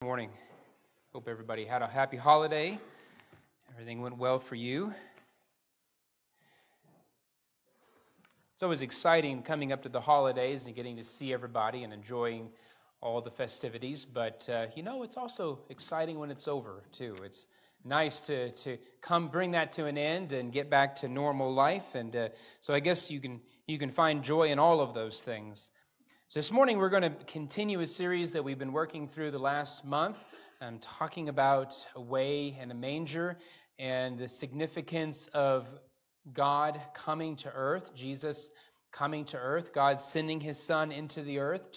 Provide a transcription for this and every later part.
Morning. Hope everybody had a happy holiday. Everything went well for you. It's always exciting coming up to the holidays and getting to see everybody and enjoying all the festivities. But, it's also exciting when it's over, too. It's nice to come bring that to an end and get back to normal life. And so I guess you can find joy in all of those things. So this morning we're going to continue a series that we've been working through the last month, talking about a way and a manger and the significance of God coming to earth, Jesus coming to earth, God sending his Son into the earth,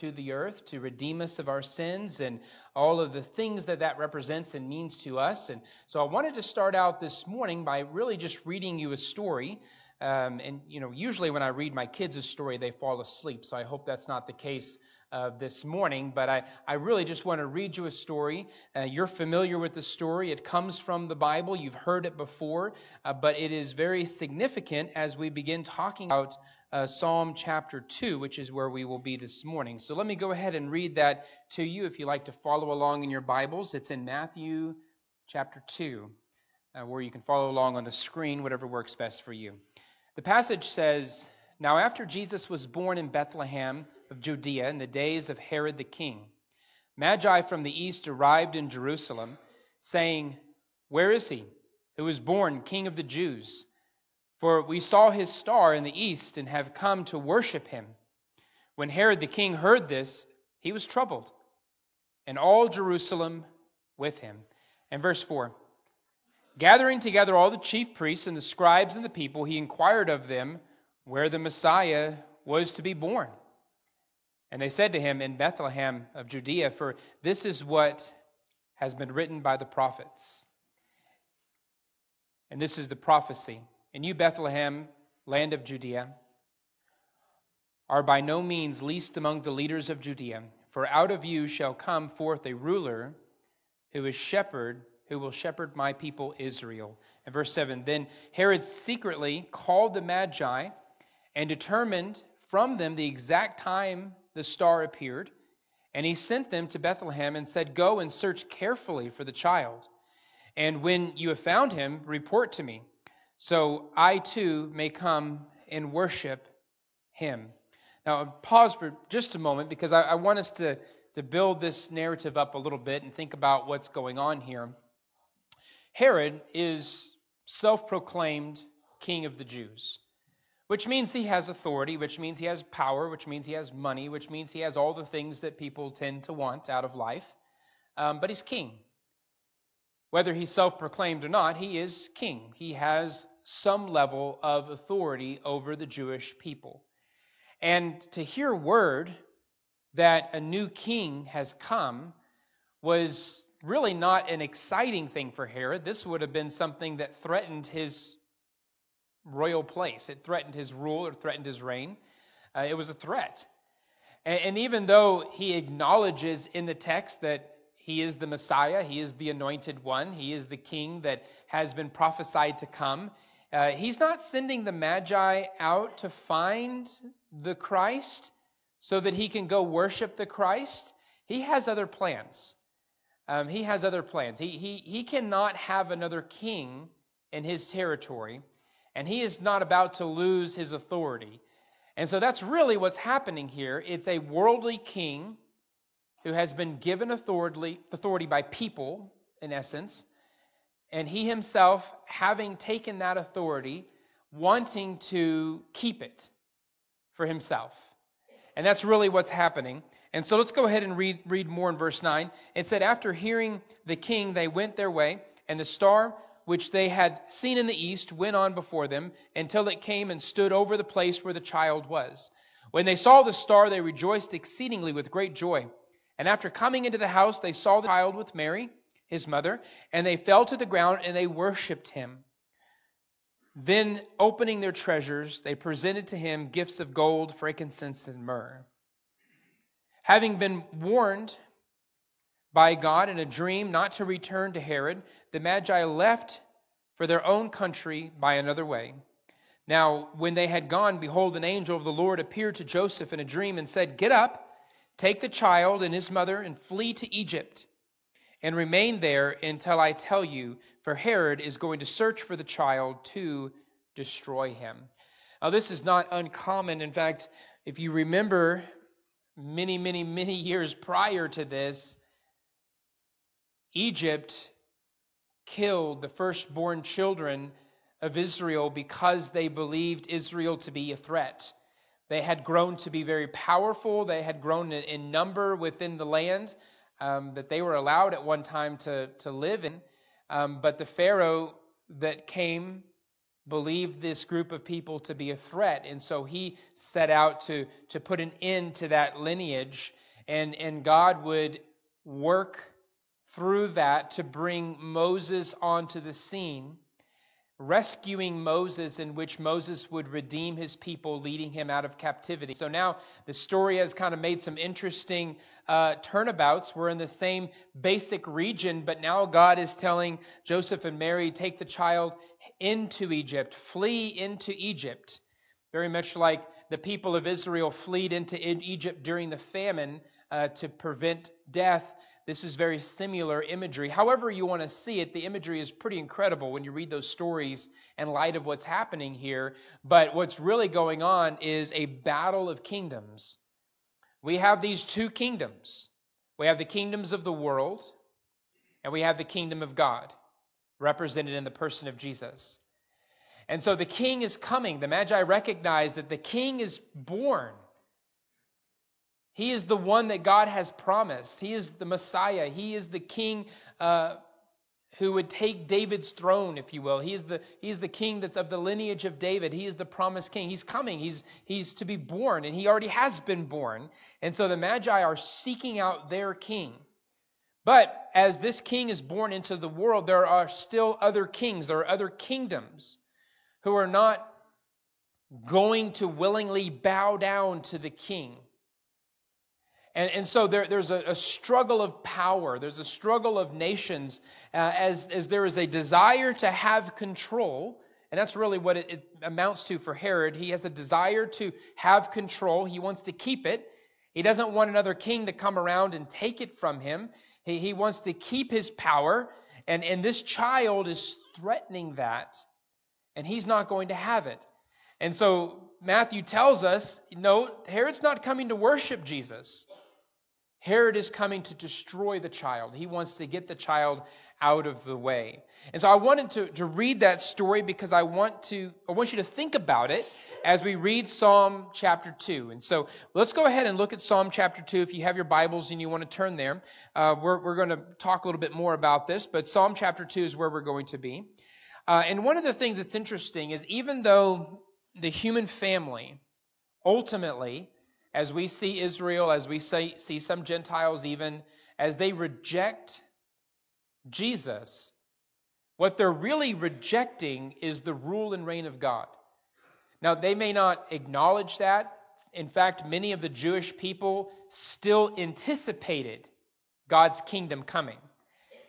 to redeem us of our sins and all of the things that represents and means to us. And so I wanted to start out this morning by really just reading you a story. Usually when I read my kids a story, they fall asleep. So I hope that's not the case this morning. But I really just want to read you a story. You're familiar with the story. It comes from the Bible. You've heard it before. But it is very significant as we begin talking about Psalm chapter 2, which is where we will be this morning. So let me go ahead and read that to you if you like to follow along in your Bibles. It's in Matthew chapter 2, where you can follow along on the screen, whatever works best for you. The passage says, "Now after Jesus was born in Bethlehem of Judea in the days of Herod the king, Magi from the east arrived in Jerusalem, saying, 'Where is he who was born King of the Jews? For we saw his star in the east and have come to worship him.' When Herod the king heard this, he was troubled, and all Jerusalem with him." And verse 4, "Gathering together all the chief priests and the scribes and the people, he inquired of them where the Messiah was to be born. And they said to him, 'In Bethlehem of Judea, for this is what has been written by the prophets.'" And this is the prophecy. "And you, Bethlehem, land of Judea, are by no means least among the leaders of Judea, for out of you shall come forth a ruler who will shepherd my people Israel." And verse 7, "Then Herod secretly called the Magi and determined from them the exact time the star appeared. And he sent them to Bethlehem and said, 'Go and search carefully for the child. And when you have found him, report to me, so I too may come and worship him.'" Now, I'll pause for just a moment because I want us to build this narrative up a little bit and think about what's going on here. Herod is self-proclaimed king of the Jews, which means he has authority, which means he has power, which means he has money, which means he has all the things that people tend to want out of life. But he's king. Whether he's self-proclaimed or not, he is king. He has some level of authority over the Jewish people. And to hear word that a new king has come was really not an exciting thing for Herod. This would have been something that threatened his royal place. It threatened his rule or threatened his reign. It was a threat. And even though he acknowledges in the text that he is the Messiah, he is the anointed one, he is the king that has been prophesied to come, he's not sending the Magi out to find the Christ so that he can go worship the Christ. He has other plans. He cannot have another king in his territory, and he is not about to lose his authority. And so that's really what's happening here. It's a worldly king who has been given authority by people, in essence, and he himself, having taken that authority, wanting to keep it for himself. And that's really what's happening. And so let's go ahead and read more in verse 9. It said, "After hearing the king, they went their way, and the star which they had seen in the east went on before them until it came and stood over the place where the child was. When they saw the star, they rejoiced exceedingly with great joy. And after coming into the house, they saw the child with Mary, his mother, and they fell to the ground and they worshipped him. Then, opening their treasures, they presented to him gifts of gold, frankincense, and myrrh. Having been warned by God in a dream not to return to Herod, the Magi left for their own country by another way. Now, when they had gone, behold, an angel of the Lord appeared to Joseph in a dream and said, 'Get up, take the child and his mother, and flee to Egypt, and remain there until I tell you, for Herod is going to search for the child to destroy him." Now, this is not uncommon. In fact, if you remember many, many, many years prior to this, Egypt killed the firstborn children of Israel because they believed Israel to be a threat. They had grown to be very powerful. They had grown in number within the land that they were allowed at one time to live in. But the Pharaoh that came believed this group of people to be a threat. And so he set out to put an end to that lineage. And God would work through that to bring Moses onto the scene, rescuing Moses, in which Moses would redeem his people, leading him out of captivity. So now the story has kind of made some interesting turnabouts. We're in the same basic region, but now God is telling Joseph and Mary, take the child into Egypt, flee into Egypt. Very much like the people of Israel fled into Egypt during the famine to prevent death. This is very similar imagery. However you want to see it, the imagery is pretty incredible when you read those stories in light of what's happening here. But what's really going on is a battle of kingdoms. We have these two kingdoms. We have the kingdoms of the world, and we have the kingdom of God, represented in the person of Jesus. And so the king is coming. The Magi recognize that the king is born. He is the one that God has promised. He is the Messiah. He is the king who would take David's throne, if you will. He is the king that's of the lineage of David. He is the promised king. He's coming. He's to be born, and he already has been born. And so the Magi are seeking out their king. But as this king is born into the world, there are still other kings. There are other kingdoms who are not going to willingly bow down to the king. And so there's a struggle of power. There's a struggle of nations as there is a desire to have control. And that's really what it amounts to for Herod. He has a desire to have control. He wants to keep it. He doesn't want another king to come around and take it from him. He wants to keep his power. And this child is threatening that. And he's not going to have it. And so Matthew tells us, no, Herod's not coming to worship Jesus. Herod is coming to destroy the child. He wants to get the child out of the way. And so I wanted to read that story because I want you to think about it as we read Psalm chapter 2. And so let's go ahead and look at Psalm chapter 2. If you have your Bibles and you want to turn there, we're going to talk a little bit more about this, but Psalm chapter 2 is where we're going to be. And one of the things that's interesting is even though the human family ultimately, as we see Israel, as we see some Gentiles even, as they reject Jesus, what they're really rejecting is the rule and reign of God. Now, they may not acknowledge that. In fact, many of the Jewish people still anticipated God's kingdom coming.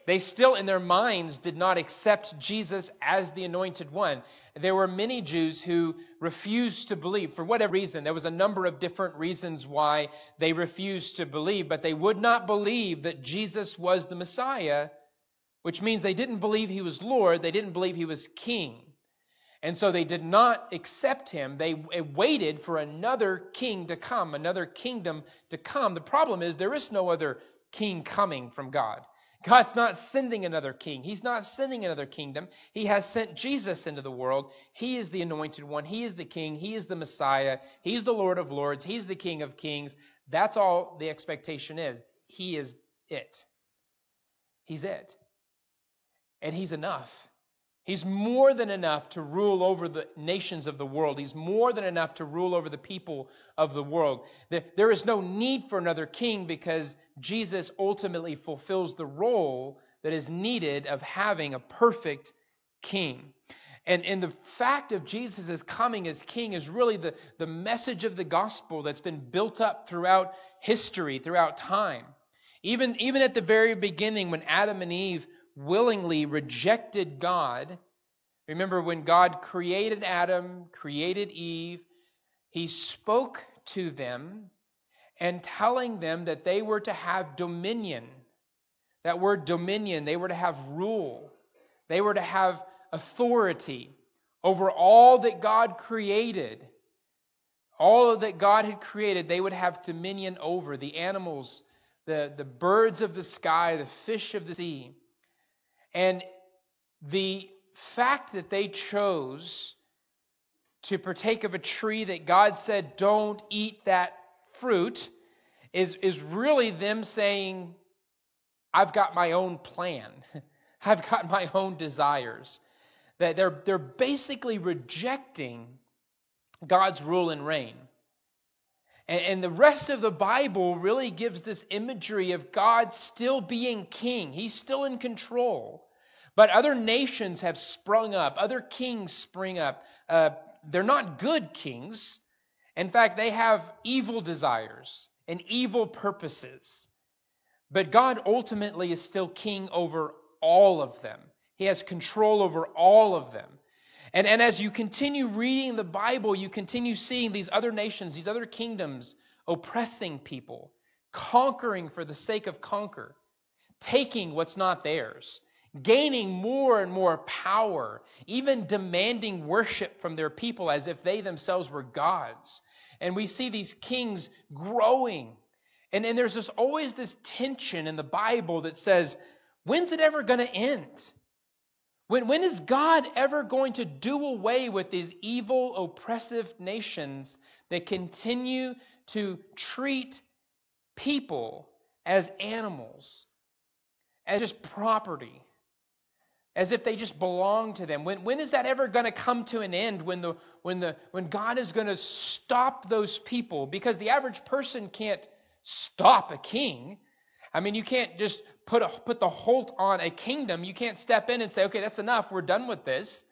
They still, in their minds, did not accept Jesus as the anointed one. There were many Jews who refused to believe, for whatever reason. There was a number of different reasons why they refused to believe, but they would not believe that Jesus was the Messiah, which means they didn't believe he was Lord, they didn't believe he was king. And so they did not accept him. They waited for another king to come, another kingdom to come. The problem is there is no other king coming from God. God's not sending another king. He's not sending another kingdom. He has sent Jesus into the world. He is the anointed one. He is the king. He is the Messiah. He's the Lord of lords. He's the King of kings. That's all the expectation is. He is it. He's it. And he's enough. He's more than enough to rule over the nations of the world. He's more than enough to rule over the people of the world. There is no need for another king because Jesus ultimately fulfills the role that is needed of having a perfect king. And the fact of Jesus' coming as king is really the message of the gospel that's been built up throughout history, throughout time. Even at the very beginning when Adam and Eve willingly rejected God. Remember when God created Adam, created Eve, he spoke to them and telling them that they were to have dominion. That word dominion, they were to have rule. They were to have authority over all that God created. All that God had created, they would have dominion over. The animals, the birds of the sky, the fish of the sea. And the fact that they chose to partake of a tree that God said, don't eat that fruit, is really them saying, I've got my own plan. I've got my own desires. That they're basically rejecting God's rule and reign. And the rest of the Bible really gives this imagery of God still being king. He's still in control. But other nations have sprung up. Other kings spring up. They're not good kings. In fact, they have evil desires and evil purposes. But God ultimately is still king over all of them. He has control over all of them. And as you continue reading the Bible, you continue seeing these other nations, these other kingdoms oppressing people, conquering for the sake of conquer, taking what's not theirs, gaining more and more power, even demanding worship from their people as if they themselves were gods. And we see these kings growing. And there's always this tension in the Bible that says, when's it ever going to end? When is God ever going to do away with these evil, oppressive nations that continue to treat people as animals, as just property, as if they just belong to them? When is that ever going to come to an end? When God is going to stop those people? Because the average person can't stop a king. I mean, you can't just put the halt on a kingdom. You can't step in and say, okay, that's enough. We're done with this.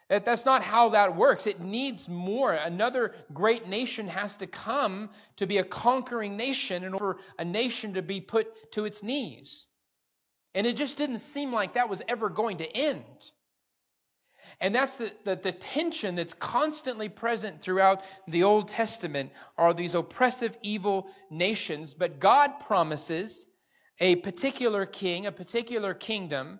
That's not how that works. It needs more. Another great nation has to come to be a conquering nation in order for a nation to be put to its knees. And it just didn't seem like that was ever going to end. And that's the tension that's constantly present throughout the Old Testament, are these oppressive, evil nations. But God promises a particular king, a particular kingdom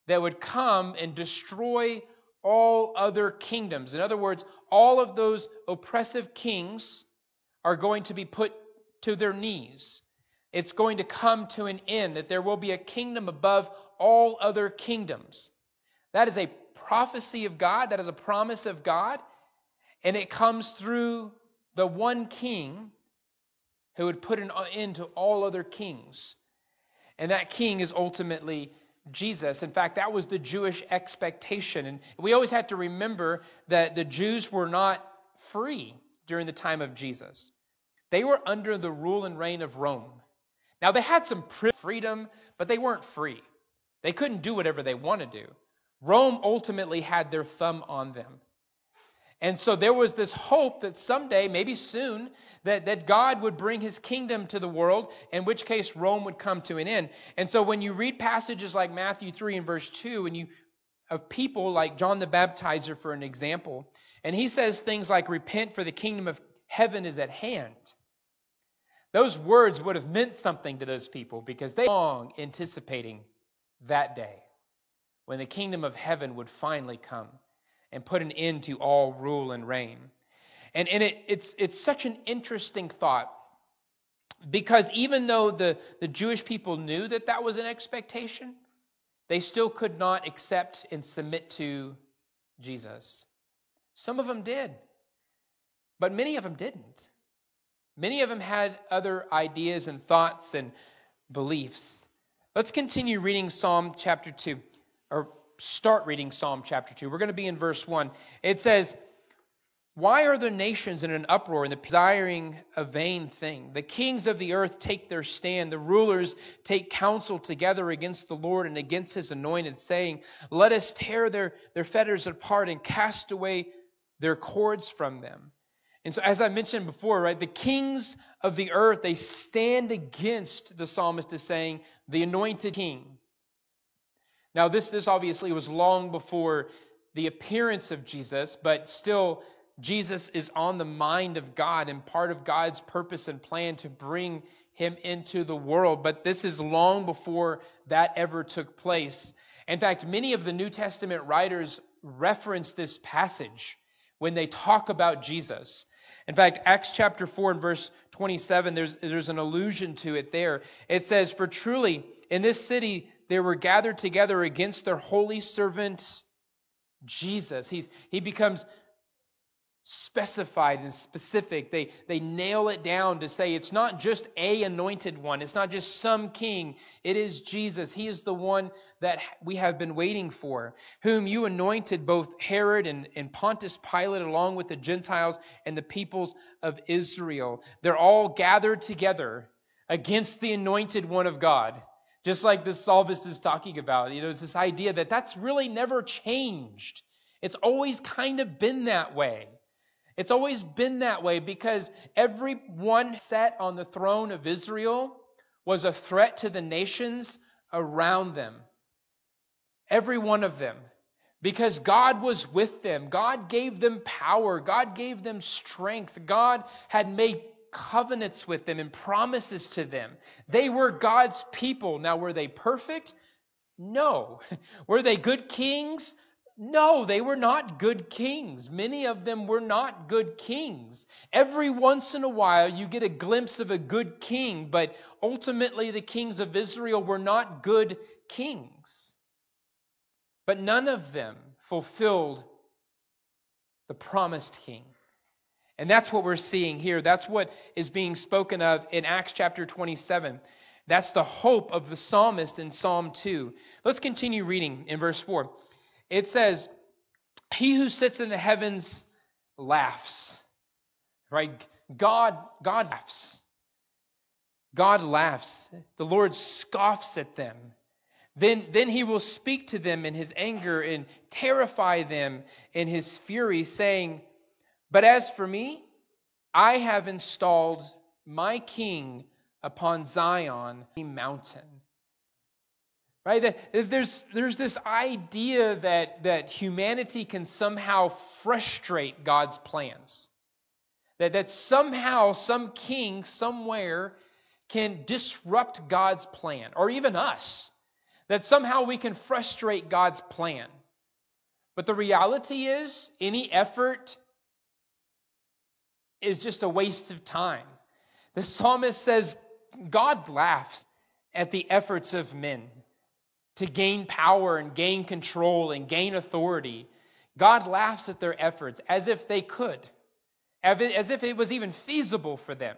that would come and destroy all other kingdoms. In other words, all of those oppressive kings are going to be put to their knees. It's going to come to an end, that there will be a kingdom above all other kingdoms. That is a prophecy of God. That is a promise of God. And it comes through the one king who would put an end to all other kings. And that king is ultimately Jesus. In fact, that was the Jewish expectation. And we always had to remember that the Jews were not free during the time of Jesus. They were under the rule and reign of Rome. Now, they had some freedom, but they weren't free. They couldn't do whatever they wanted to do. Rome ultimately had their thumb on them. And so there was this hope that someday, maybe soon, that God would bring his kingdom to the world, in which case Rome would come to an end. And so when you read passages like Matthew 3 and verse 2, and of people like John the Baptizer, for an example, and he says things like, repent for the kingdom of heaven is at hand. Those words would have meant something to those people because they were long anticipating that day when the kingdom of heaven would finally come and put an end to all rule and reign. And it's such an interesting thought, because even though the Jewish people knew that was an expectation, they still could not accept and submit to Jesus. Some of them did, but many of them didn't. Many of them had other ideas and thoughts and beliefs. Let's continue reading Psalm chapter 2, or start reading Psalm chapter 2. We're going to be in verse 1. It says, why are the nations in an uproar and desiring a vain thing? The kings of the earth take their stand. The rulers take counsel together against the Lord and against his anointed, saying, let us tear their fetters apart and cast away their cords from them. And so, as I mentioned before, right, the kings of the earth, they stand against, the psalmist is saying, the anointed king. Now, this obviously was long before the appearance of Jesus, but still, Jesus is on the mind of God and part of God's purpose and plan to bring him into the world. But this is long before that ever took place. In fact, many of the New Testament writers reference this passage when they talk about Jesus. In fact, Acts chapter 4 and verse 27, there's an allusion to it there. It says, "For truly in this city they were gathered together against their holy servant Jesus." He becomes specified and specific. They nail it down to say it's not just a anointed one. It's not just some king. It is Jesus. He is the one that we have been waiting for, whom you anointed, both Herod and Pontius Pilate, along with the Gentiles and the peoples of Israel. They're all gathered together against the anointed one of God. Just like the psalmist is talking about. It's this idea that that's really never changed. It's always kind of been that way. It's always been that way because everyone sat on the throne of Israel was a threat to the nations around them. Every one of them. Because God was with them. God gave them power. God gave them strength. God had made covenants with them and promises to them. They were God's people. Now, were they perfect? No. Were they good kings? No, they were not good kings. Many of them were not good kings. Every once in a while you get a glimpse of a good king, but ultimately the kings of Israel were not good kings. But none of them fulfilled the promised king. And that's what we're seeing here. That's what is being spoken of in Acts chapter 27. That's the hope of the psalmist in Psalm 2. Let's continue reading in verse 4. It says, "He who sits in the heavens laughs." Right? God laughs. God laughs. The Lord scoffs at them. Then he will speak to them in his anger and terrify them in his fury, saying, "But as for me, I have installed my king upon Zion mountain." Right? There's this idea that humanity can somehow frustrate God's plans. That somehow some king somewhere can disrupt God's plan, or even us. That somehow we can frustrate God's plan. But the reality is, any effort is just a waste of time. The psalmist says God laughs at the efforts of men to gain power and gain control and gain authority. God laughs at their efforts as if they could, as if it was even feasible for them,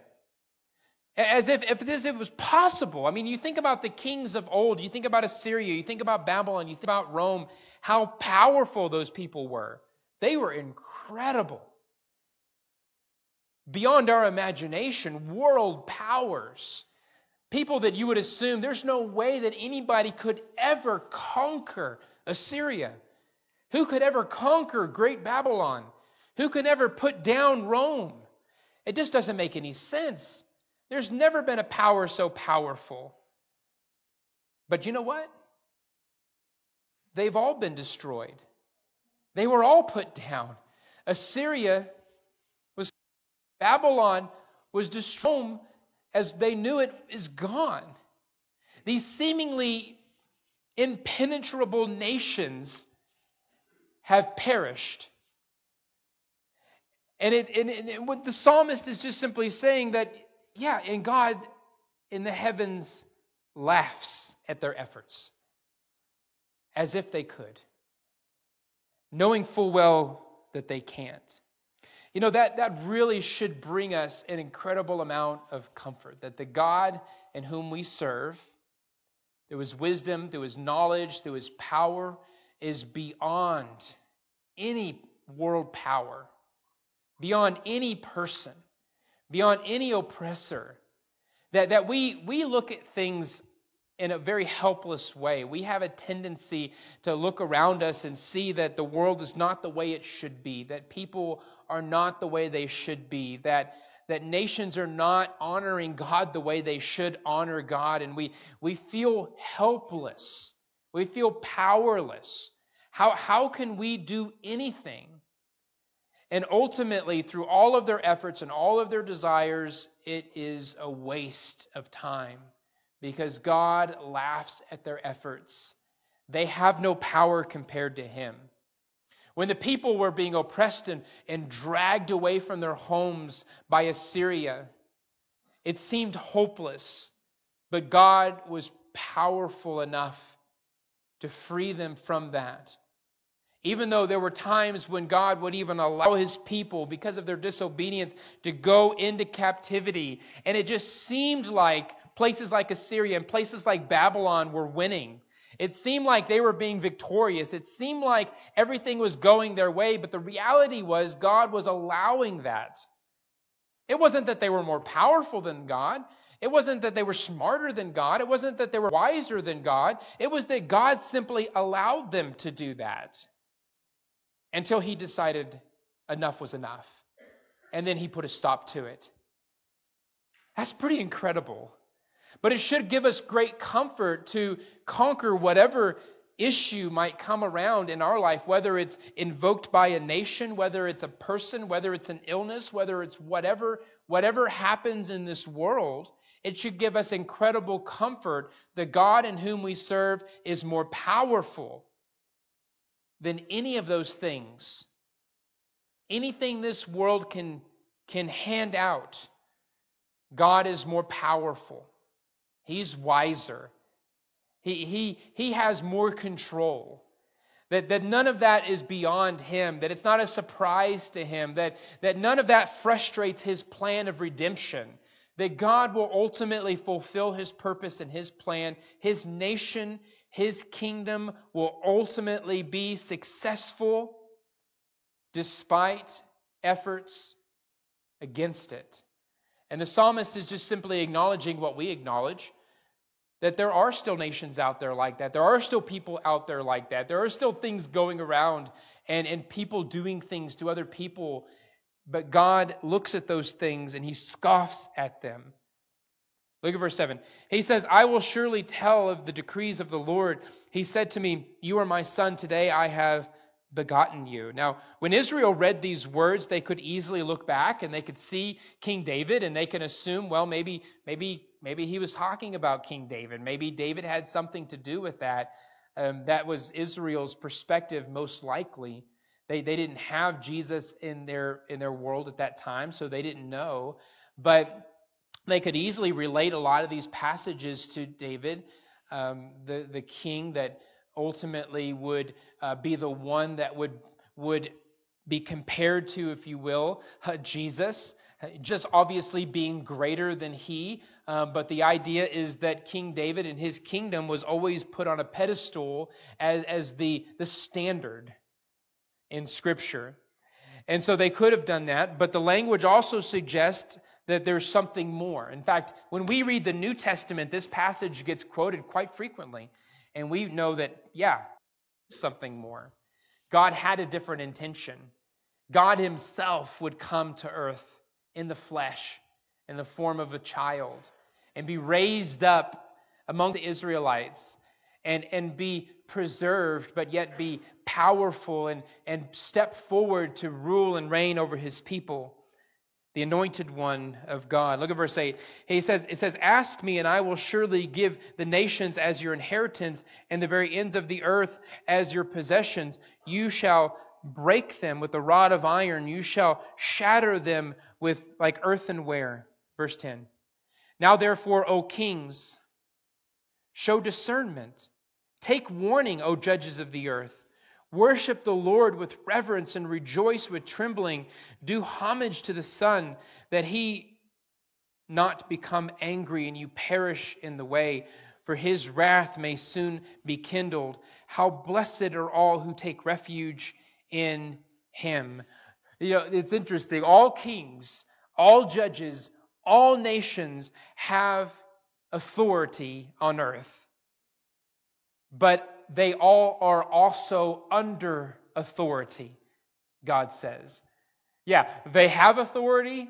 as if it was possible. I mean, you think about the kings of old, you think about Assyria, you think about Babylon, you think about Rome, how powerful those people were. They were incredible. Beyond our imagination, world powers. People that you would assume there's no way that anybody could ever conquer Assyria. Who could ever conquer Great Babylon? Who could ever put down Rome? It just doesn't make any sense. There's never been a power so powerful. But you know what? They've all been destroyed. They were all put down. Assyria was, Babylon was destroyed as they knew it is gone. These seemingly impenetrable nations have perished. And what the psalmist is just simply saying that, yeah, and God in the heavens laughs at their efforts as if they could, knowing full well that they can't. You know, that really should bring us an incredible amount of comfort, that the God in whom we serve, through his wisdom, through his knowledge, through his power, is beyond any world power, beyond any person, beyond any oppressor. That we look at things in a very helpless way. We have a tendency to look around us and see that the world is not the way it should be, that people are not the way they should be, that nations are not honoring God the way they should honor God, and we feel helpless. We feel powerless. How can we do anything? And ultimately, through all of their efforts and all of their desires, it is a waste of time because God laughs at their efforts. They have no power compared to Him. When the people were being oppressed and dragged away from their homes by Assyria, it seemed hopeless, but God was powerful enough to free them from that. Even though there were times when God would even allow His people, because of their disobedience, to go into captivity. And it just seemed like places like Assyria and places like Babylon were winning. It seemed like they were being victorious. It seemed like everything was going their way. But the reality was God was allowing that. It wasn't that they were more powerful than God. It wasn't that they were smarter than God. It wasn't that they were wiser than God. It was that God simply allowed them to do that until He decided enough was enough. And then He put a stop to it. That's pretty incredible. But it should give us great comfort to conquer whatever issue might come around in our life, whether it's invoked by a nation, whether it's a person, whether it's an illness, whether it's whatever happens in this world. It should give us incredible comfort. The God in whom we serve is more powerful than any of those things. Anything this world can hand out, God is more powerful. He's wiser. He has more control. That none of that is beyond Him. That it's not a surprise to Him. That none of that frustrates His plan of redemption. That God will ultimately fulfill His purpose and His plan. His nation, His kingdom will ultimately be successful despite efforts against it. And the psalmist is just simply acknowledging what we acknowledge, that there are still nations out there like that. There are still people out there like that. There are still things going around and people doing things to other people. But God looks at those things and He scoffs at them. Look at verse 7. He says, I will surely tell of the decrees of the Lord. He said to me, you are my son. Today I have begotten you. Now, when Israel read these words, they could easily look back and they could see King David and they can assume, well, maybe he was talking about King David. Maybe David had something to do with that. That was Israel's perspective, most likely. They didn't have Jesus in their world at that time, so they didn't know. But they could easily relate a lot of these passages to David, the king that ultimately would be the one that would be compared to, if you will, Jesus, just obviously being greater than He. But the idea is that King David and his kingdom was always put on a pedestal as the standard in Scripture. And so they could have done that, but the language also suggests that there's something more. In fact, when we read the New Testament, this passage gets quoted quite frequently. And we know that, something more. God had a different intention. God Himself would come to earth in the flesh, in the form of a child, and be raised up among the Israelites and be preserved, but yet be powerful and step forward to rule and reign over His people. The anointed one of God. Look at verse 8. It says, ask me and I will surely give the nations as your inheritance and the very ends of the earth as your possessions. You shall break them with a rod of iron. You shall shatter them with like earthenware. Verse 10. Now therefore, O kings, show discernment. Take warning, O judges of the earth. Worship the Lord with reverence and rejoice with trembling. Do homage to the Son, that He not become angry and you perish in the way, for His wrath may soon be kindled. How blessed are all who take refuge in Him. It's interesting. All kings, all judges, all nations have authority on earth. But they all are also under authority, God says. They have authority,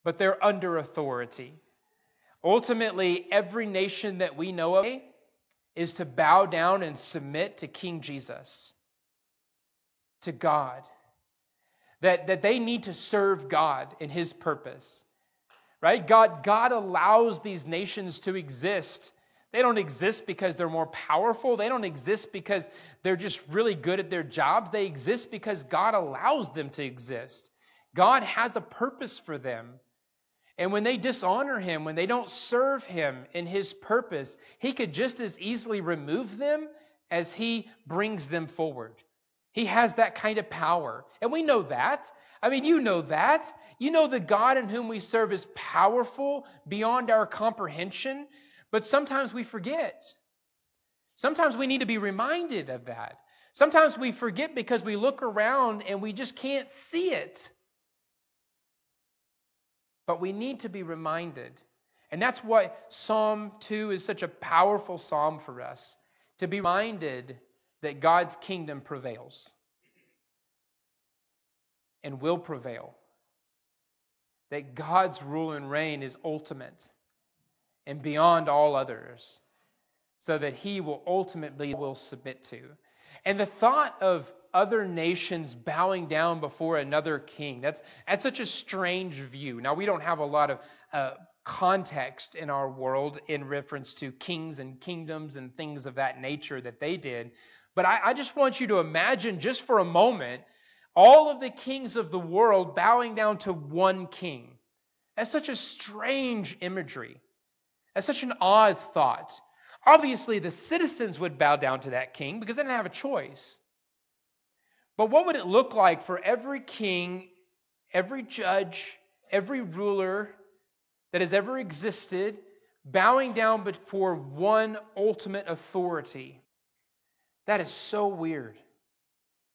but they're under authority. Ultimately, every nation that we know of is to bow down and submit to King Jesus, to God. that they need to serve God in His purpose. Right? God allows these nations to exist. They don't exist because they're more powerful. They don't exist because they're just really good at their jobs. They exist because God allows them to exist. God has a purpose for them. And when they dishonor Him, when they don't serve Him in His purpose, He could just as easily remove them as He brings them forward. He has that kind of power. And we know that. I mean, you know that. You know the God in whom we serve is powerful beyond our comprehension. But sometimes we forget. Sometimes we need to be reminded of that. Sometimes we forget because we look around and we just can't see it. But we need to be reminded. And that's why Psalm 2 is such a powerful psalm for us. To be reminded that God's kingdom prevails. And will prevail. That God's rule and reign is ultimate. And beyond all others. So that He will ultimately submit to. And the thought of other nations bowing down before another king. That's such a strange view. Now, we don't have a lot of context in our world in reference to kings and kingdoms and things of that nature that they did. But I just want you to imagine just for a moment all of the kings of the world bowing down to one king. That's such a strange imagery. That's such an odd thought. Obviously, the citizens would bow down to that king because they didn't have a choice. But what would it look like for every king, every judge, every ruler that has ever existed, bowing down before one ultimate authority? That is so weird,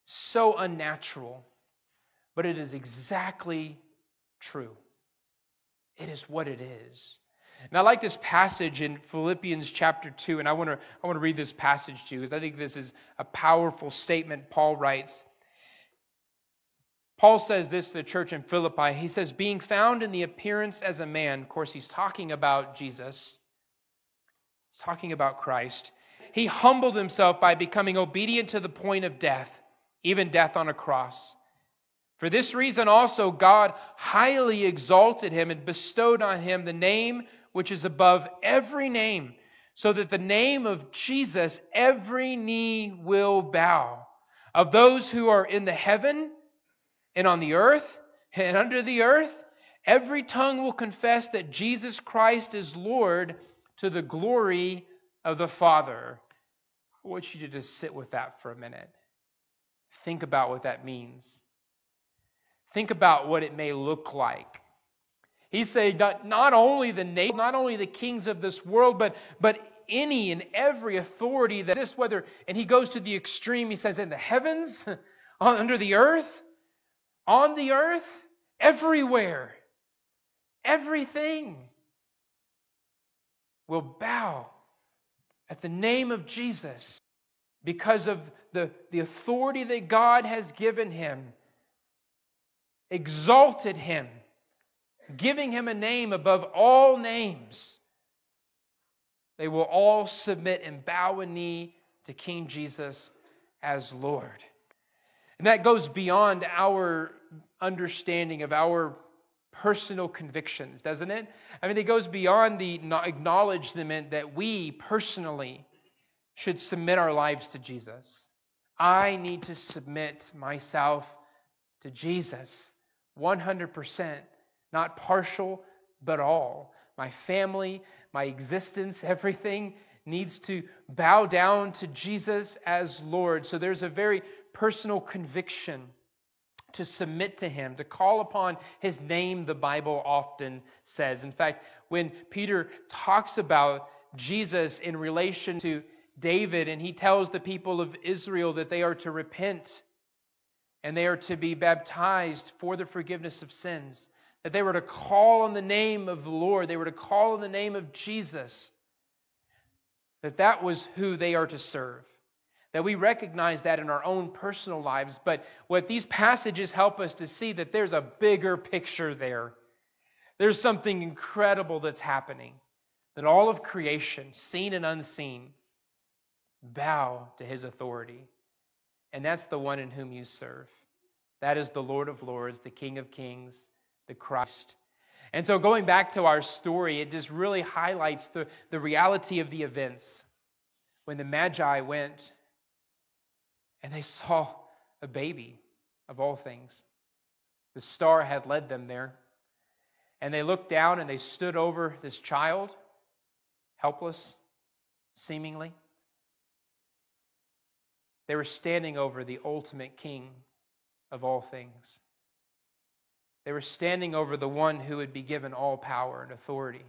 so unnatural, but it is exactly true. It is what it is. And I like this passage in Philippians chapter 2, and I want to read this passage to you because I think this is a powerful statement Paul writes. Paul says this to the church in Philippi. He says, being found in the appearance as a man, of course he's talking about Jesus, he's talking about Christ. He humbled himself by becoming obedient to the point of death, even death on a cross. For this reason also God highly exalted him and bestowed on him the name which is above every name, so that the name of Jesus every knee will bow, of those who are in the heaven and on the earth and under the earth. Every tongue will confess that Jesus Christ is Lord, to the glory of the Father. I want you to just sit with that for a minute. Think about what that means. Think about what it may look like. He's saying not only the kings of this world, but any and every authority that exists, and he goes to the extreme, he says in the heavens, under the earth, on the earth, everywhere, everything will bow at the name of Jesus because of the authority that God has given him, exalted him, giving him a name above all names. They will all submit and bow a knee to King Jesus as Lord. And that goes beyond our understanding of our personal convictions, doesn't it? I mean, it goes beyond the acknowledgement that we personally should submit our lives to Jesus. I need to submit myself to Jesus 100%, not partial, but all. My family, my existence, everything needs to bow down to Jesus as Lord. So there's a very personal conviction to submit to him, to call upon his name, the Bible often says. In fact, when Peter talks about Jesus in relation to David, and he tells the people of Israel that they are to repent and they are to be baptized for the forgiveness of sins, that they were to call on the name of the Lord, they were to call on the name of Jesus, that was who they are to serve. That we recognize that in our own personal lives, but what these passages help us to see, that there's a bigger picture there. There's something incredible that's happening, that all of creation, seen and unseen, bow to his authority. And that's the one in whom you serve. That is the Lord of Lords, the King of Kings, the Christ. And so going back to our story, it just really highlights the reality of the events. When the Magi went and they saw a baby, of all things. The star had led them there. And they looked down and they stood over this child, helpless, seemingly. They were standing over the ultimate King of all things. They were standing over the one who would be given all power and authority.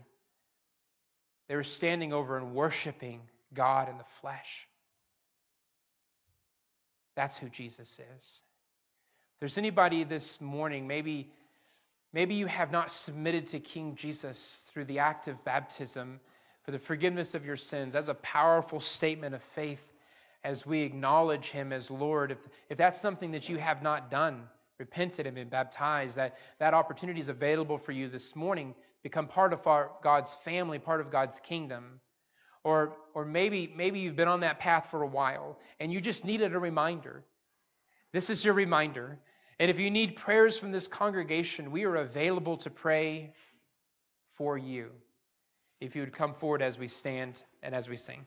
They were standing over and worshiping God in the flesh. That's who Jesus is. If there's anybody this morning, maybe you have not submitted to King Jesus through the act of baptism for the forgiveness of your sins. That's a powerful statement of faith as we acknowledge Him as Lord. If that's something that you have not done, repented and been baptized, that opportunity is available for you this morning. Become part of God's family, part of God's kingdom. Or maybe you've been on that path for a while and you just needed a reminder. This is your reminder. And if you need prayers from this congregation, we are available to pray for you. If you would come forward as we stand and as we sing.